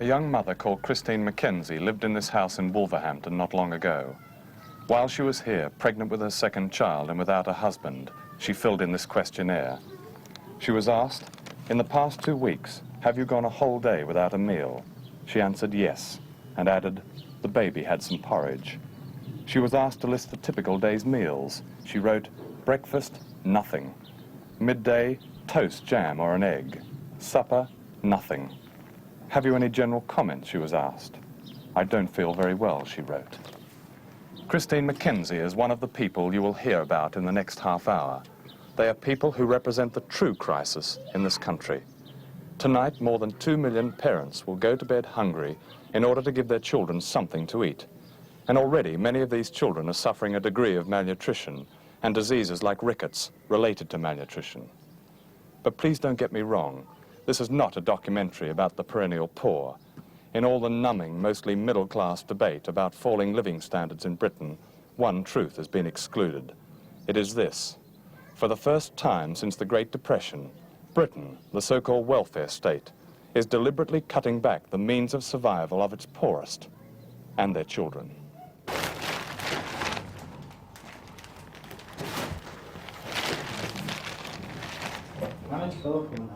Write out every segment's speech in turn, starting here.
A young mother called Christine Mackenzie lived in this house in Wolverhampton not long ago. While she was here, pregnant with her second child and without a husband, she filled in this questionnaire. She was asked, "In the past 2 weeks, have you gone a whole day without a meal?" She answered yes, and added, "The baby had some porridge." She was asked to list the typical day's meals. She wrote, "Breakfast, nothing. Midday, toast, jam, or an egg. Supper, nothing. Have you any general comments?" she was asked. "I don't feel very well," she wrote. Christine Mackenzie is one of the people you will hear about in the next half hour. They are people who represent the true crisis in this country. Tonight, more than 2 million parents will go to bed hungry in order to give their children something to eat. And already many of these children are suffering a degree of malnutrition and diseases like rickets related to malnutrition. But please don't get me wrong. This is not a documentary about the perennial poor. In all the numbing, mostly middle-class debate about falling living standards in Britain, one truth has been excluded. It is this. For the first time since the Great Depression, Britain, the so-called welfare state, is deliberately cutting back the means of survival of its poorest and their children.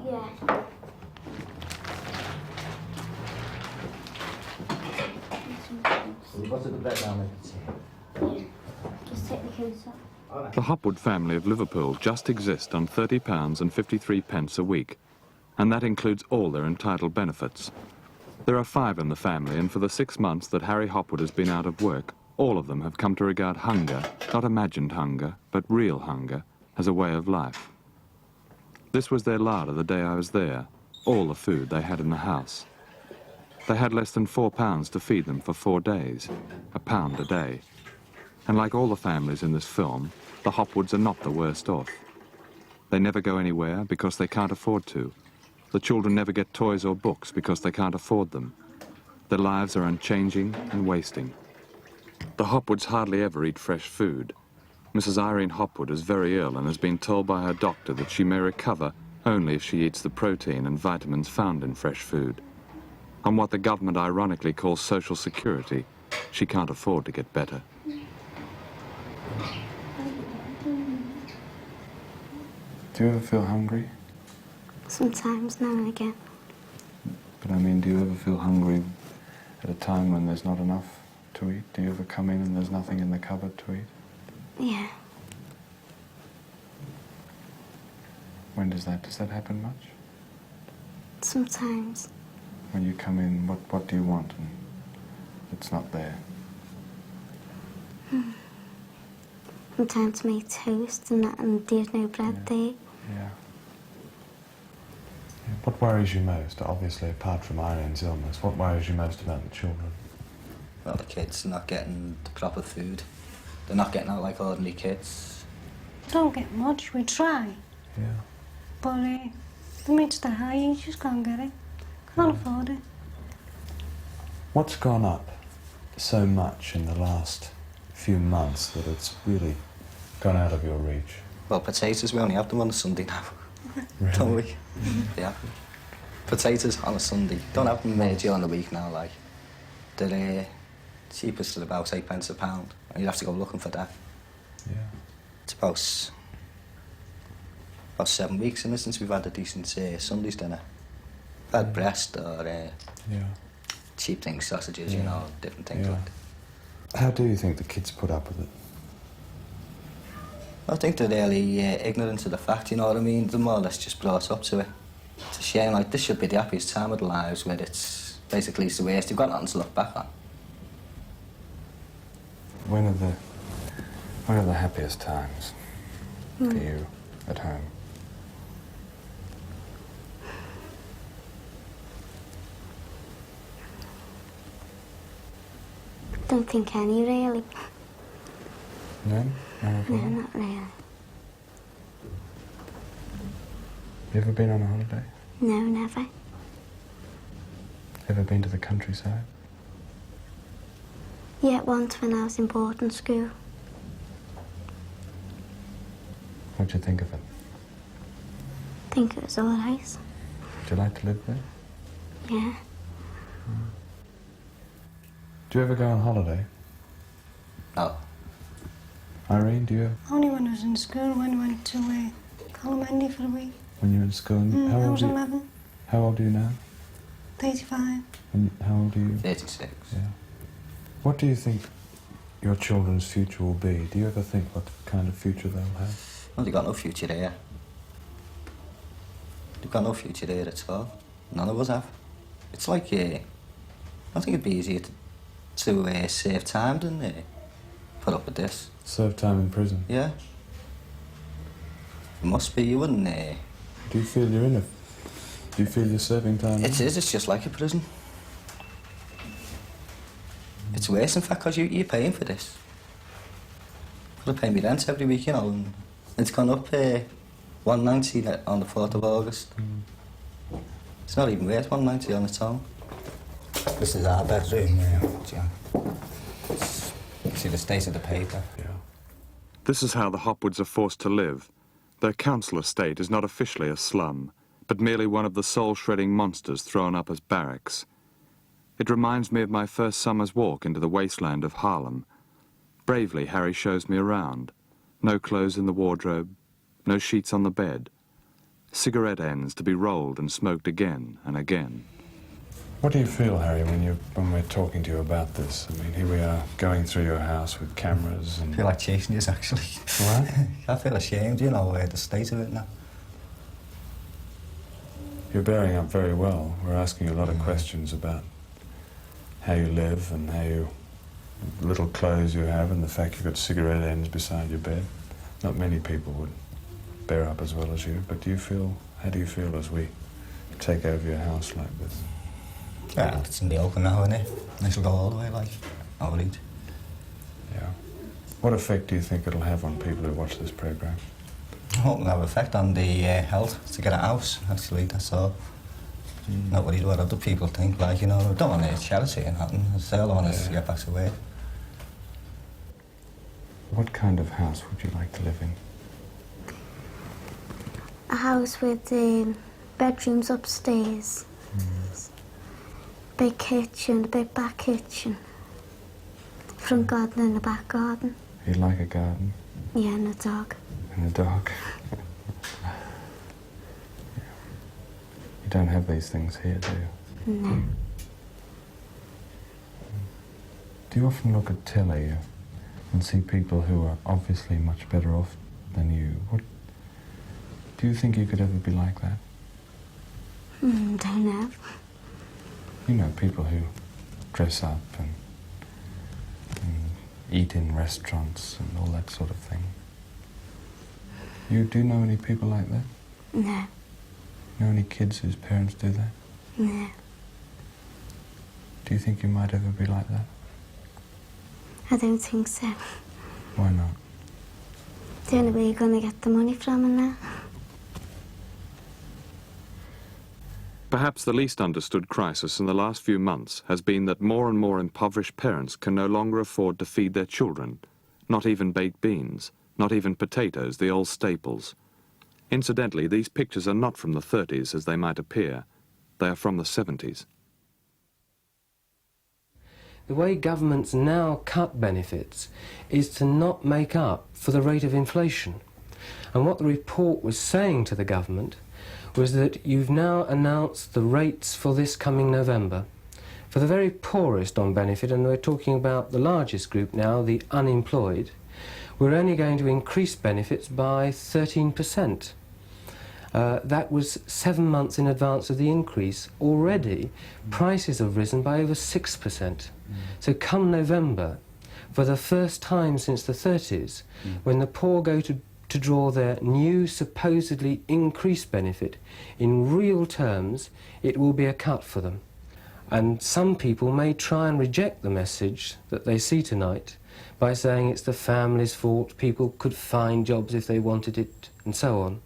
Yeah. We've got to the bed now, Yeah. Just take the coats off. The Hopwood family of Liverpool just exist on £30 and 53 pence a week, and that includes all their entitled benefits. There are 5 in the family, and for the 6 months that Harry Hopwood has been out of work, all of them have come to regard hunger, not imagined hunger, but real hunger, as a way of life. This was their larder the day I was there, all the food they had in the house. They had less than £4 to feed them for 4 days, £1 a day. And like all the families in this film, the Hopwoods are not the worst off. They never go anywhere because they can't afford to. The children never get toys or books because they can't afford them. Their lives are unchanging and wasting. The Hopwoods hardly ever eat fresh food. Mrs. Irene Hopwood is very ill and has been told by her doctor that she may recover only if she eats the protein and vitamins found in fresh food. On what the government ironically calls social security, she can't afford to get better. Do you ever feel hungry? Sometimes, now and again. But I mean, do you ever feel hungry at a time when there's not enough to eat? Do you ever come in and there's nothing in the cupboard to eat? Yeah. When does that happen much? Sometimes. When you come in, what do you want and it's not there? Sometimes make toast and that, and there's no bread there. Yeah. What worries you most, obviously, apart from Irene's illness? What worries you most about the children? Well, the kids are not getting the proper food. They're not getting out like ordinary kids. Don't get much, we try. Yeah. But the meat's the high, you just can't get it. Can't afford it. What's gone up so much in the last few months that it's really gone out of your reach? Well, potatoes, we only have them on a Sunday now. Really? Don't we? Yeah. Potatoes on a Sunday. Don't have them during the week now, like. They're cheapest at about 8 pence a pound, and you'd have to go looking for that. Yeah. It's about 7 weeks in since we've had a decent Sunday's dinner. We've had breast or Yeah. cheap things, sausages, Yeah. you know, different things Yeah. like that. How do you think the kids put up with it? I think they're really ignorant of the fact, you know what I mean? They're more or less just brought up to it. It's a shame, like, this should be the happiest time of their lives, where it's basically it's the worst. You've got nothing to look back on. When are the happiest times for you at home? Don't think any, really. No? None at all? No, not really. You ever been on a holiday? No, never. Ever been to the countryside? Yeah, once when I was in boarding school. What'd you think of it? I think it was all right. Would you like to live there? Yeah. Do you ever go on holiday? No. Irene, do you? Only when I was in school, when I went to Colomandi for a week. When you were in school? I was 11, How old are you now? 35. And how old are you? 36. Yeah. What do you think your children's future will be? Do you ever think what kind of future they'll have? Well, they've got no future there. They've got no future there at all. None of us have. It's like, I think it'd be easier to save time than put up with this. Serve time in prison? Yeah. It must be, you wouldn't... Do you feel you're in it? Do you feel you're serving time? It is, it's just like a prison. It's worse, in fact, because you're paying for this. I've got to pay me rent every week, you know, and it's gone up $190 on the 4th of August. It's not even worth $190 on its own. This is our bedroom, see the state of the paper. Yeah. This is how the Hopwoods are forced to live. Their council estate is not officially a slum, but merely one of the soul-shredding monsters thrown up as barracks. It reminds me of my first summer's walk into the wasteland of Harlem. Bravely, Harry shows me around. No clothes in the wardrobe, no sheets on the bed. Cigarette ends to be rolled and smoked again and again. What do you feel, Harry, when we're talking to you about this? I mean, here we are going through your house with cameras and... I feel like chasing you, actually. What? I feel ashamed, you know, the state of it now. You're bearing up very well. We're asking you a lot of questions about how you live and how you... little clothes you have and the fact you've got cigarette ends beside your bed. Not many people would bear up as well as you, but how do you feel as we take over your house like this? Yeah, it's in the open now, isn't it? I shall go all the way, like, no worried. Yeah. What effect do you think it'll have on people who watch this programme? I hope it'll have an effect on the health to get a house, actually, that's all. Not worried what other people think, like, you know, I don't want to charity or nothing. I all I want is to get back to work. What kind of house would you like to live in? A house with bedrooms upstairs. Big kitchen, a big back kitchen. Front garden and a back garden. You'd like a garden? Yeah, and a dog. And a dog? You don't have these things here, do you? No. Do you often look at telly and see people who are obviously much better off than you? Do you think you could ever be like that? Don't know. You know, people who dress up and eat in restaurants and all that sort of thing. You do know any people like that? No. Know any kids whose parents do that? No. Do you think you might ever be like that? I don't think so. Why not? The only way you're going to get the money from and that. Perhaps the least understood crisis in the last few months has been that more and more impoverished parents can no longer afford to feed their children, not even baked beans, not even potatoes, the old staples. Incidentally, these pictures are not from the 30s as they might appear. They are from the 70s. The way governments now cut benefits is to not make up for the rate of inflation. And what the report was saying to the government was that you've now announced the rates for this coming November. For the very poorest on benefit, and we're talking about the largest group now, the unemployed, we're only going to increase benefits by 13%. That was 7 months in advance of the increase. Already, prices have risen by over 6%. So come November, for the first time since the 30s, when the poor go to draw their new, supposedly increased benefit, in real terms, it will be a cut for them. And some people may try and reject the message that they see tonight by saying it's the family's fault, people could find jobs if they wanted it, and so on.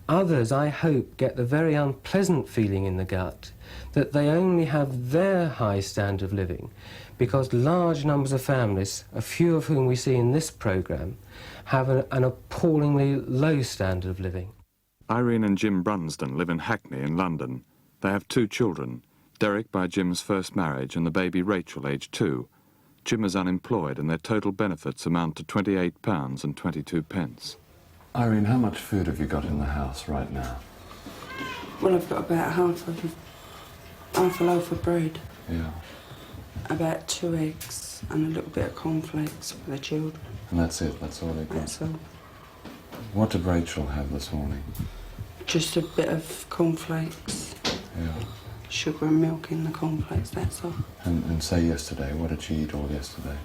Others, I hope, get the very unpleasant feeling in the gut that they only have their high standard of living because large numbers of families, a few of whom we see in this programme, have an appallingly low standard of living. Irene and Jim Brunsden live in Hackney in London. They have 2 children, Derek by Jim's first marriage and the baby Rachel, aged 2. Jim is unemployed and their total benefits amount to £28 and 22 pence. Irene, how much food have you got in the house right now? Well, I've got about half a loaf of bread, Yeah. about 2 eggs and a little bit of cornflakes for the children. And that's it? That's all they've got? That's all. What did Rachel have this morning? Just a bit of cornflakes, Yeah. sugar and milk in the cornflakes, that's all. And say yesterday, what did she eat all yesterday?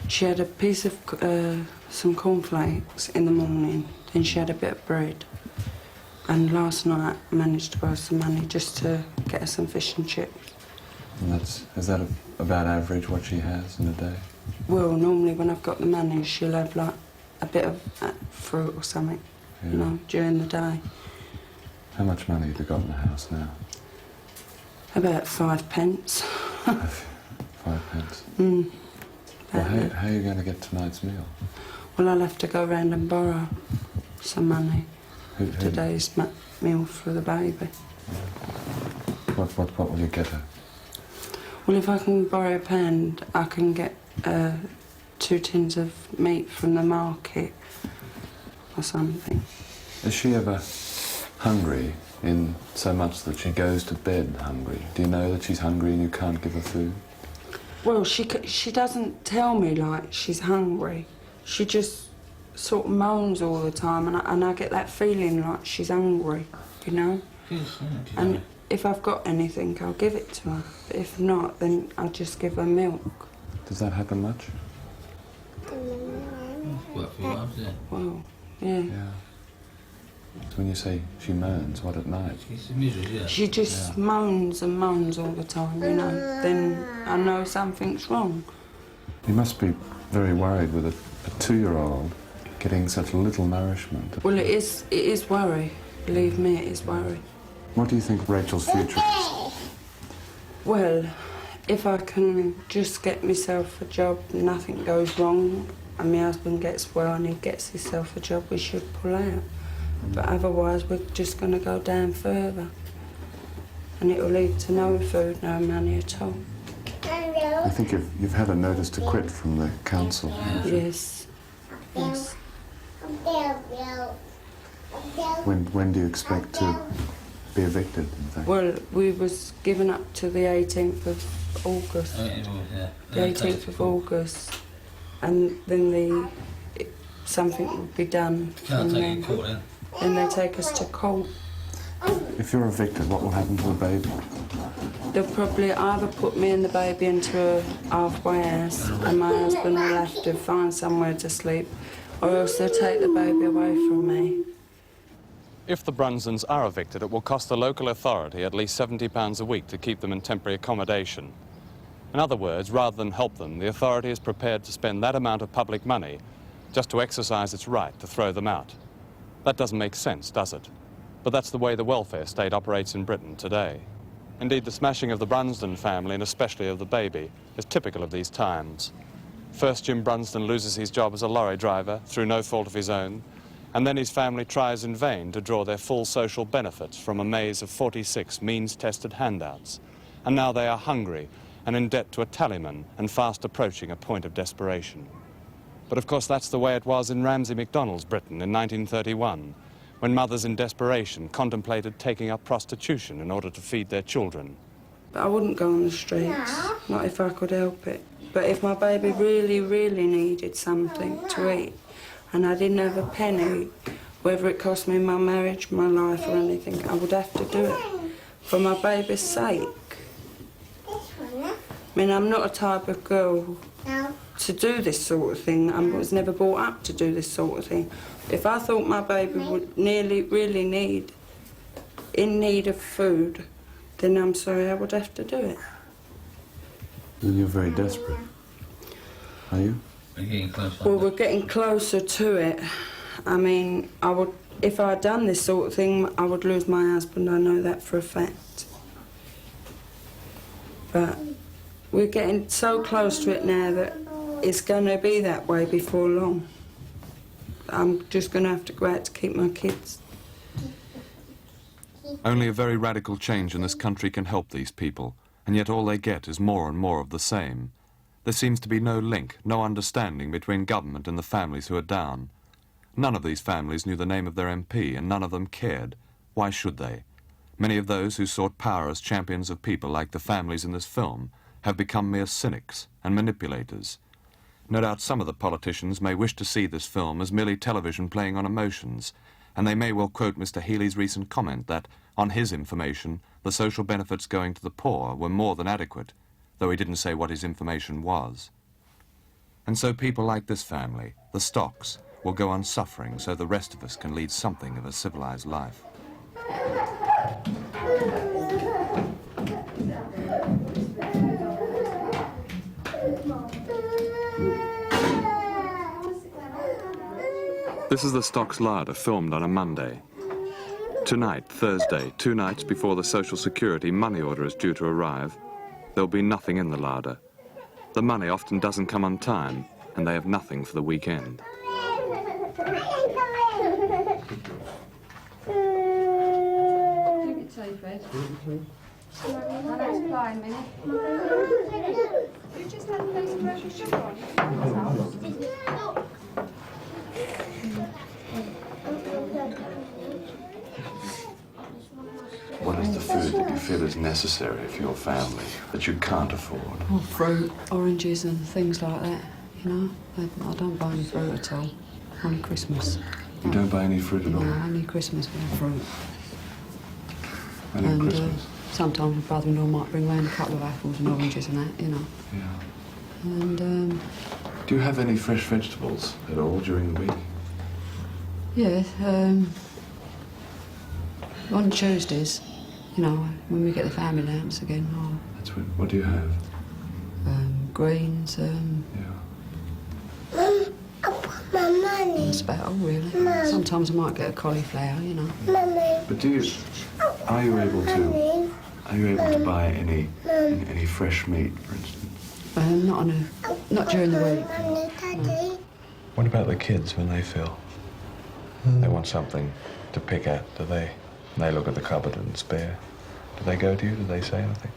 She had a piece of some cornflakes in the morning, then she had a bit of bread. And last night I managed to borrow some money just to get her some fish and chips. And is that about average what she has in a day? Well, normally when I've got the money, she'll have like a bit of fruit or something, Yeah. you know, during the day. How much money have you got in the house now? About 5 pence. 5 pence. Well, About how are you going to get tonight's meal? Well, I'll have to go round and borrow some money. Who- Today's meal for the baby. What will you get her? Well, if I can borrow £1, I can get 2 tins of meat from the market or something. Is she ever hungry in so much that she goes to bed hungry? Do you know that she's hungry and you can't give her food? Well, she doesn't tell me like she's hungry. She just sort of moans all the time, and I get that feeling like she's hungry, you know? And if I've got anything, I'll give it to her. But if not, then I'll just give her milk. Does that happen much? Well, yeah. Yeah. So when you say she moans, what at night? She just moans and moans all the time, you know. Then I know something's wrong. You must be very worried with a 2-year-old getting such little nourishment. Well, it is worry. Believe me, it is worry. What do you think Rachel's future is? Well, if I can just get myself a job, nothing goes wrong, and my husband gets well and he gets himself a job, we should pull out. But otherwise, we're just going to go down further. And it will lead to no food, no money at all. I think you've had a notice to quit from the council. Yes. Yes. When do you expect to be evicted, in fact? Well, we was given up to the 18th of August. The 18th of August. And then something would be done. Can't take it to court then. Then they take us to court. If you're evicted, what will happen to the baby? They'll probably either put me and the baby into a halfway house and my husband will have to find somewhere to sleep, or else they'll take the baby away from me. If the Brunsons are evicted, it will cost the local authority at least £70 a week to keep them in temporary accommodation. In other words, rather than help them, the authority is prepared to spend that amount of public money just to exercise its right to throw them out. That doesn't make sense, does it? But that's the way the welfare state operates in Britain today. Indeed, the smashing of the Brunsden family, and especially of the baby, is typical of these times. First, Jim Brunsden loses his job as a lorry driver through no fault of his own, and then his family tries in vain to draw their full social benefits from a maze of 46 means-tested handouts. And now they are hungry and in debt to a tallyman and fast approaching a point of desperation. But of course, that's the way it was in Ramsay MacDonald's Britain in 1931, when mothers in desperation contemplated taking up prostitution in order to feed their children. I wouldn't go on the streets, not if I could help it. But if my baby really, really needed something to eat, and I didn't have a penny, whether it cost me my marriage, my life or anything, I would have to do it for my baby's sake. I mean, I'm not a type of girl to do this sort of thing. I was never brought up to do this sort of thing. If I thought my baby would really in need of food, then I'm sorry, I would have to do it. Then you're very desperate. Are you? We're getting close. Well, we're getting closer to it. I mean, if I'd done this sort of thing, I would lose my husband. I know that for a fact. But we're getting so close to it now that it's going to be that way before long. I'm just going to have to go out to keep my kids. Only a very radical change in this country can help these people, and yet all they get is more and more of the same. There seems to be no link, no understanding between government and the families who are down. None of these families knew the name of their MP, and none of them cared. Why should they? Many of those who sought power as champions of people, like the families in this film, have become mere cynics and manipulators. No doubt some of the politicians may wish to see this film as merely television playing on emotions, and they may well quote Mr. Healy's recent comment that, on his information, the social benefits going to the poor were more than adequate, though he didn't say what his information was. And so people like this family, the Stocks, will go on suffering so the rest of us can lead something of a civilized life. This is the Stocks larder, filmed on a Monday. Tonight, Thursday, 2 nights before the Social Security money order is due to arrive, there'll be nothing in the larder. The money often doesn't come on time, and they have nothing for the weekend. What is the food that you feel is necessary for your family that you can't afford? Oh, fruit, oranges and things like that, you know. I don't buy any fruit at all. Only Christmas. You don't buy any fruit at all? No, only Christmas we have fruit. Only Christmas? Sometimes my brother-in-law might bring round a couple of apples and oranges and that, you know. Yeah. And, do you have any fresh vegetables at all during the week? yeah, on Tuesdays, you know, when we get the family lamps again, That's what do you have? greens, Yeah. Mum, I want my money. that's about all, really. Mum. Sometimes I might get a cauliflower, you know. Mummy. But are you able to buy any fresh meat, for instance? Not during the week. Mummy, Daddy. What about the kids when they feel they want something to pick at? Do they look at the cupboard and spare? Do they go to you? Do they say anything?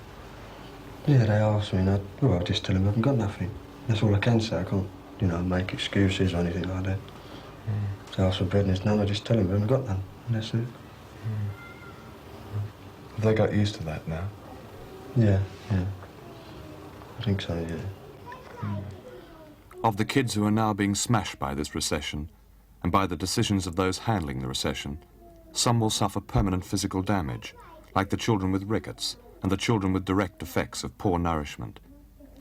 Yeah, they ask me, and I just tell them I haven't got nothing. That's all I can say. I can't, you know, make excuses or anything like that. If they ask for bread and there's none, I just tell them I haven't got none, and that's it. Have they got used to that now? Yeah. I think so, yeah. Of the kids who are now being smashed by this recession, and by the decisions of those handling the recession, some will suffer permanent physical damage, like the children with rickets and the children with direct effects of poor nourishment.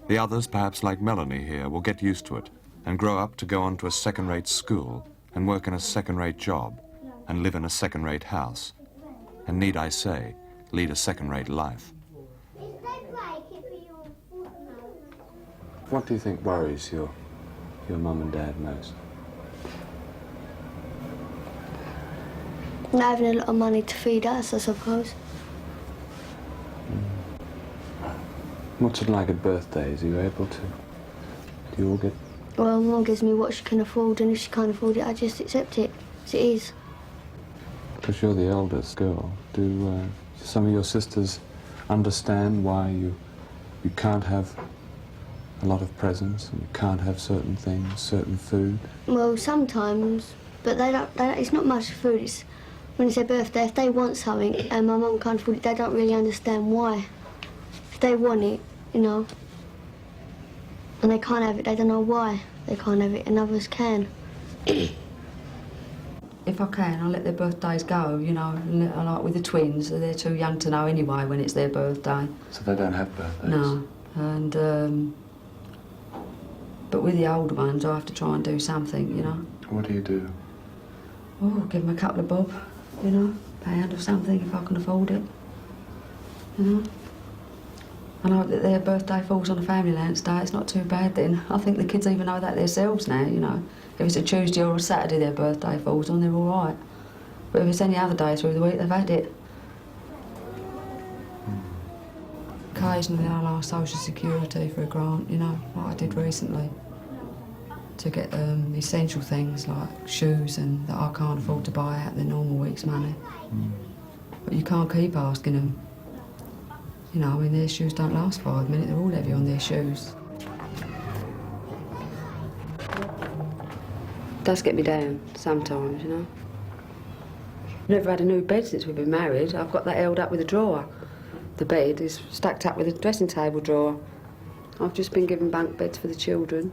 The others, perhaps like Melanie here, will get used to it and grow up to go on to a second-rate school and work in a second-rate job and live in a second-rate house. And need I say, lead a second-rate life. What do you think worries your mum and dad most? Not having a lot of money to feed us, I suppose. What's it like at birthdays? Are you able to? Do you all get? Well, Mum gives me what she can afford, and if she can't afford it, I just accept it as it is. Because you're the eldest girl. Do some of your sisters understand why you can't have a lot of presents and you can't have certain things, certain food? Well, sometimes, but they don't. It's not much food. It's when it's their birthday. If they want something and my mum can't afford it, they don't really understand why. If they want it, you know, and they can't have it, they don't know why they can't have it, and others can. If I can, I'll let their birthdays go, you know, like with the twins. They're too young to know anyway when it's their birthday. So they don't have birthdays? No. And, but with the older ones, I have to try and do something, you know. What do you do? Oh, give them a couple of bob, you know, £1 or something if I can afford it, you know. I know that their birthday falls on a family lunch day, it's not too bad then. I think the kids even know that themselves now, you know. If it's a Tuesday or a Saturday their birthday falls on, they're all right. But if it's any other day through the week, they've had it. Occasionally I'll ask Social Security for a grant, you know, like I did recently, to get essential things like shoes and that I can't afford to buy out of the normal week's money. But you can't keep asking them. You know, I mean, their shoes don't last 5 minutes. They're all heavy on their shoes. It does get me down sometimes, you know. Never had a new bed since we've been married. I've got that held up with a drawer. The bed is stacked up with a dressing table drawer. I've just been given bunk beds for the children,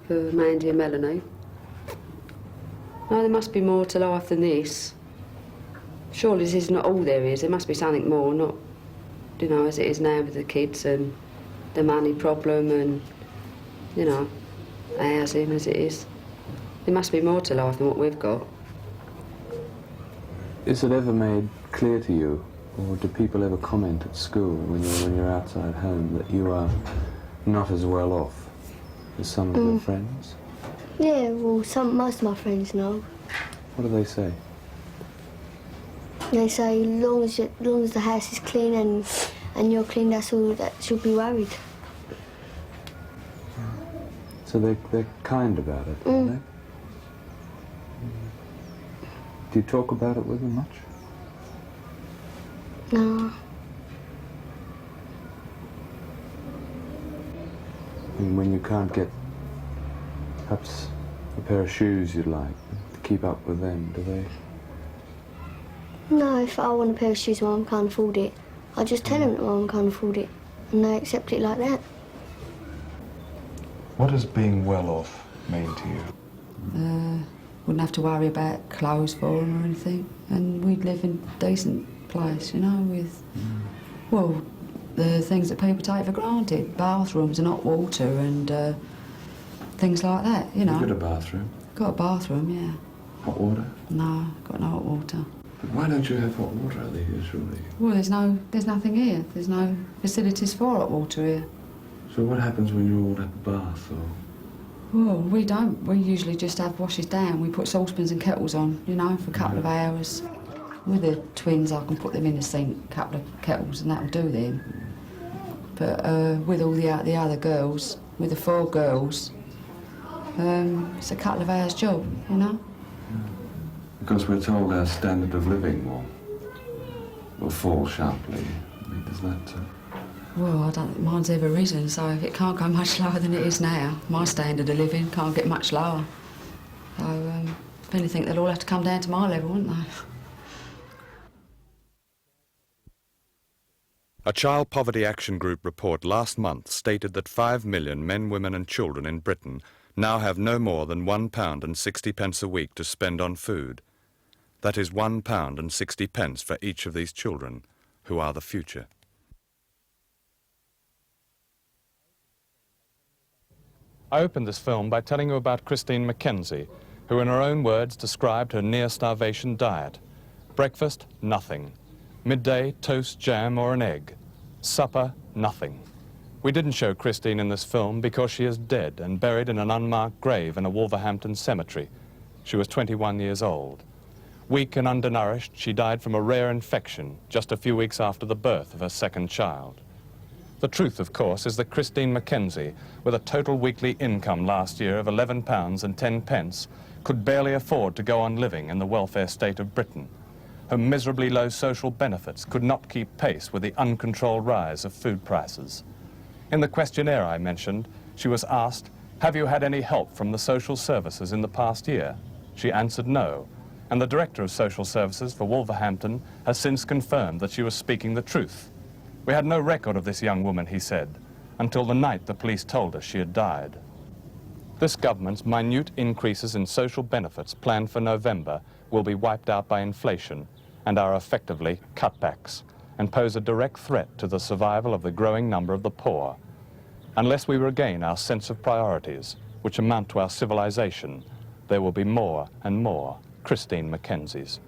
for Mandy and Melanie. No, there must be more to life than this. Surely this is not all there is. There must be something more, not, you know, as it is now with the kids and the money problem and, you know, housing as it is. There must be more to life than what we've got. Is it ever made clear to you, or do people ever comment at school when you're outside home that you are not as well off as some of your friends? Yeah, well, most of my friends know. What do they say? They say, long as the house is clean and you're clean, that's all that should be worried. So they're kind about it, aren't they? Do you talk about it with them much? No. And when you can't get perhaps a pair of shoes you'd like to keep up with them, do they? No, if I want a pair of shoes, Mum can't afford it. I just tell them that Mum can't afford it, and they accept it like that. What does being well off mean to you? Wouldn't have to worry about clothes for them or anything, and we'd live in a decent place, you know, with, well, the things that people take for granted, bathrooms and hot water and things like that, you know. You got a bathroom? Got a bathroom, yeah. Hot water? No, got no hot water. But why don't you have hot water out here, surely? Well, there's nothing here. There's no facilities for hot water here. So what happens when you order a bath, or...? Well, we don't. We usually just have washes down. We put saucepans and kettles on, you know, for a couple of hours. With the twins, I can put them in the sink, a couple of kettles, and that'll do them. But with all the other girls, with the 4 girls, it's a couple of hours job, you know. Because we're told our standard of living will fall sharply. I mean, does that... Well, I don't think mine's ever risen, so if it can't go much lower than it is now, my standard of living can't get much lower. So, if anything, they'll all have to come down to my level, won't they? A Child Poverty Action Group report last month stated that 5 million men, women and children in Britain now have no more than £1.60 a week to spend on food. That is £1.60 for each of these children, who are the future. I opened this film by telling you about Christine Mackenzie, who in her own words described her near-starvation diet. Breakfast, nothing. Midday, toast, jam or an egg. Supper, nothing. We didn't show Christine in this film because she is dead and buried in an unmarked grave in a Wolverhampton cemetery. She was 21 years old. Weak and undernourished, she died from a rare infection just a few weeks after the birth of her second child. The truth, of course, is that Christine Mackenzie, with a total weekly income last year of £11.10, could barely afford to go on living in the welfare state of Britain. Her miserably low social benefits could not keep pace with the uncontrolled rise of food prices. In the questionnaire I mentioned, she was asked, "Have you had any help from the social services in the past year?" She answered no, and the Director of Social Services for Wolverhampton has since confirmed that she was speaking the truth. "We had no record of this young woman," he said, "until the night the police told us she had died." This government's minute increases in social benefits planned for November will be wiped out by inflation and are effectively cutbacks and pose a direct threat to the survival of the growing number of the poor. Unless we regain our sense of priorities, which amount to our civilization, there will be more and more Christine Mackenzies.